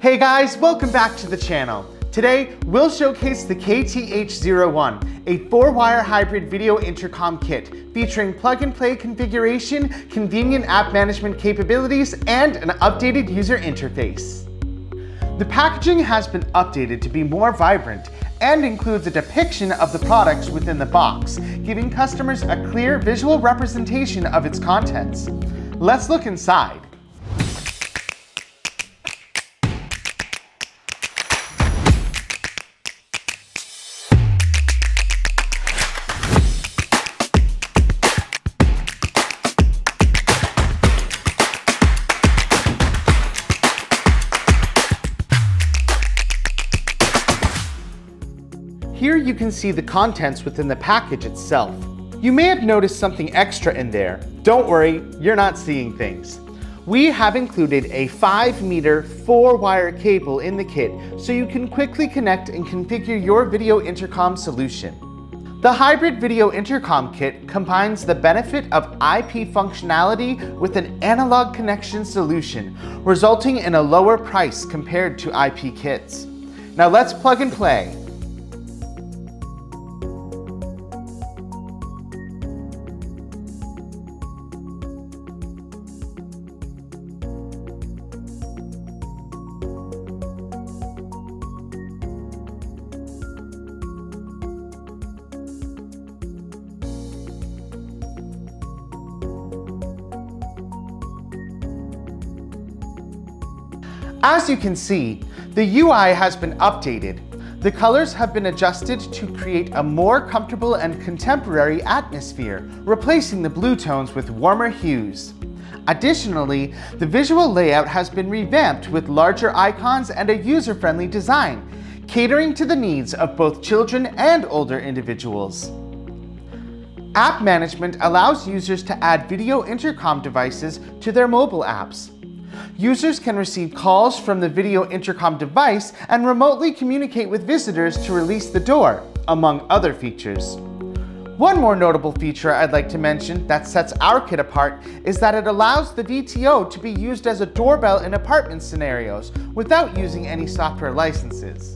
Hey guys, welcome back to the channel. Today, we'll showcase the KTH01, a 4-wire hybrid video intercom kit featuring plug-and-play configuration, convenient app management capabilities, and an updated user interface. The packaging has been updated to be more vibrant and includes a depiction of the products within the box, giving customers a clear visual representation of its contents. Let's look inside. Here you can see the contents within the package itself. You may have noticed something extra in there. Don't worry, you're not seeing things. We have included a 5-meter 4-wire cable in the kit so you can quickly connect and configure your video intercom solution. The hybrid video intercom kit combines the benefit of IP functionality with an analog connection solution, resulting in a lower price compared to IP kits. Now let's plug and play. As you can see, the UI has been updated. The colors have been adjusted to create a more comfortable and contemporary atmosphere, replacing the blue tones with warmer hues. Additionally, the visual layout has been revamped with larger icons and a user-friendly design, catering to the needs of both children and older individuals. App management allows users to add video intercom devices to their mobile apps. Users can receive calls from the video intercom device and remotely communicate with visitors to release the door, among other features. One more notable feature I'd like to mention that sets our kit apart is that it allows the VTO to be used as a doorbell in apartment scenarios without using any software licenses.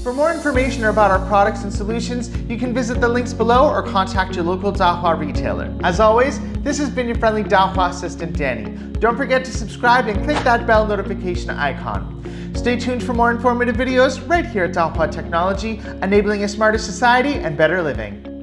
For more information about our products and solutions, you can visit the links below or contact your local Dahua retailer. As always, this has been your friendly Dahua assistant, Danny. Don't forget to subscribe and click that bell notification icon. Stay tuned for more informative videos right here at Dahua Technology, enabling a smarter society and better living.